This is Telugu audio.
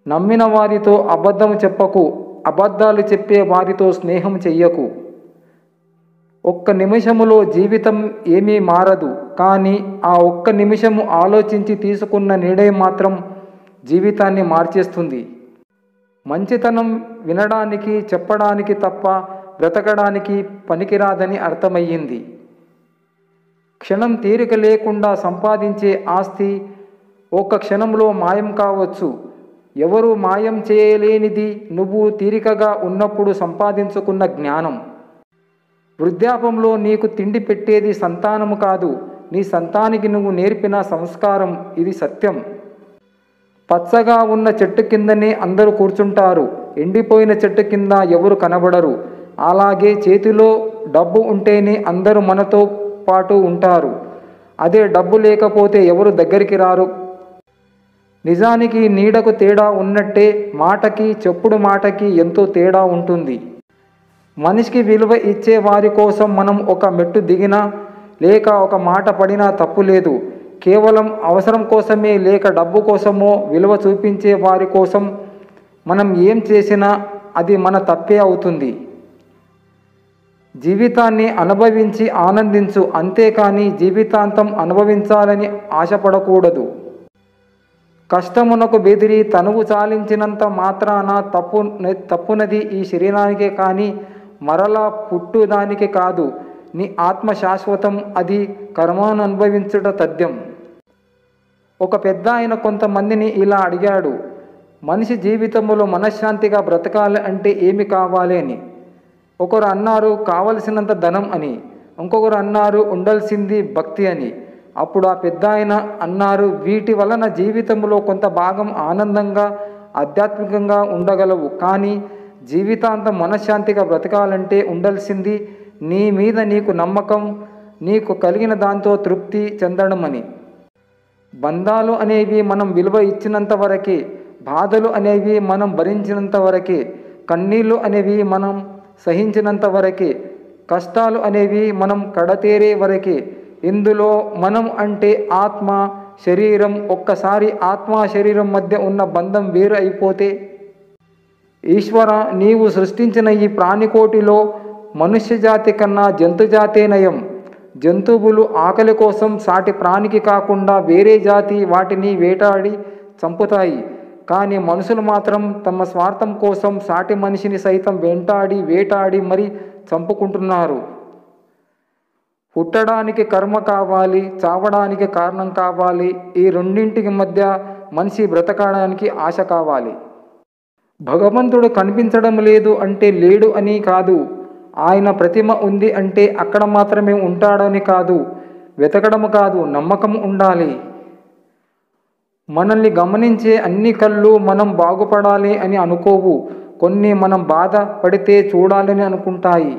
నమ్మిన వారితో అబద్ధం చెప్పకు, అబద్ధాలు చెప్పే వారితో స్నేహం చెయ్యకు. ఒక్క నిమిషములో జీవితం ఏమీ మారదు, కానీ ఆ ఒక్క నిమిషము ఆలోచించి తీసుకున్న నిర్ణయం మాత్రం జీవితాన్ని మార్చేస్తుంది. మంచితనం వినడానికి, చెప్పడానికి తప్ప బ్రతకడానికి పనికిరాదని అర్థమయ్యింది. క్షణం తీరిక లేకుండా సంపాదించే ఆస్తి ఒక్క క్షణంలో మాయం కావచ్చు. ఎవరు మాయం చేయలేనిది నువ్వు తీరికగా ఉన్నప్పుడు సంపాదించుకున్న జ్ఞానం. వృద్ధాపంలో నీకు తిండి పెట్టేది సంతానము కాదు, నీ సంతానికి నువ్వు నేర్పిన సంస్కారం. ఇది సత్యం. పచ్చగా ఉన్న చెట్టు కిందనే అందరూ కూర్చుంటారు, ఎండిపోయిన చెట్టు కింద ఎవరు కనబడరు. అలాగే చేతిలో డబ్బు ఉంటేనే అందరూ మనతో పాటు ఉంటారు. అదే డబ్బు లేకపోతే ఎవరు దగ్గరికి రారు. నిజానికి నీడకు తేడా ఉన్నట్టే మాటకి, చెప్పుడు మాటకి ఎంతో తేడా ఉంటుంది. మనిషికి విలువ ఇచ్చే వారి కోసం మనం ఒక మెట్టు దిగినా లేక ఒక మాట పడినా తప్పు లేదు. కేవలం అవసరం కోసమే లేక డబ్బు కోసమో విలువ చూపించే వారి కోసం మనం ఏం చేసినా అది మన తప్పే అవుతుంది. జీవితాన్ని అనుభవించి ఆనందించు, అంతేకాని జీవితాంతం అనుభవించాలని ఆశపడకూడదు. కష్టమునకు బెదిరి తనువు చాలించినంత మాత్రాన తప్పునది ఈ శరీరానికే కానీ మరలా పుట్టుదానికి కాదు. నీ ఆత్మ శాశ్వతం, అది కర్మను అనుభవించుట తథ్యం. ఒక పెద్ద ఆయన కొంతమందిని ఇలా అడిగాడు, మనిషి జీవితంలో మనశ్శాంతిగా బ్రతకాలి అంటే ఏమి కావాలి అని. ఒకరు అన్నారు కావలసినంత ధనం అని, ఇంకొకరు అన్నారు ఉండాల్సింది భక్తి అని. అప్పుడు ఆ పెద్ద ఆయన అన్నారు, వీటి వలన జీవితంలో కొంత భాగం ఆనందంగా ఆధ్యాత్మికంగా ఉండగలవు, కానీ జీవితాంతం మనశ్శాంతిగా బ్రతకాలంటే ఉండాల్సింది నీ మీద నీకు నమ్మకం, నీకు కలిగిన దాంతో తృప్తి చెందడం అని. బంధాలు అనేవి మనం విలువ ఇచ్చినంత వరకే, బాధలు అనేవి మనం భరించినంత వరకే, కన్నీళ్ళు అనేవి మనం సహించినంత వరకే, కష్టాలు అనేవి మనం కడతేరే వరకే. ఇందులో మనం అంటే ఆత్మ, శరీరం. ఒక్కసారి ఆత్మ శరీరం మధ్య ఉన్న బంధం వేరు అయిపోతే, ఈశ్వర, నీవు సృష్టించిన ఈ ప్రాణికోటిలో మనుష్య జాతి కన్నా జంతుజాతే నయం. జంతువులు ఆకలి కోసం సాటి ప్రాణికి కాకుండా వేరే జాతి వాటిని వేటాడి చంపుతాయి. కానీ మనుషులు మాత్రం తమ స్వార్థం కోసం సాటి మనిషిని సైతం వేటాడి మరీ చంపుకుంటున్నారు. పుట్టడానికి కర్మ కావాలి, చావడానికి కారణం కావాలి. ఈ రెండింటికి మధ్య మనిషి బ్రతకడానికి ఆశ కావాలి. భగవంతుడు కనిపించడం లేదు అంటే లేడు అని కాదు, ఆయన ప్రతిమ ఉంది అంటే అక్కడ మాత్రమే ఉంటాడని కాదు. వెతకడం కాదు, నమ్మకం ఉండాలి. మనల్ని గమనించే అన్ని కళ్ళు మనం బాగుపడాలి అని అనుకోవు, కొన్ని మనం బాధ పడితే చూడాలని అనుకుంటాయి.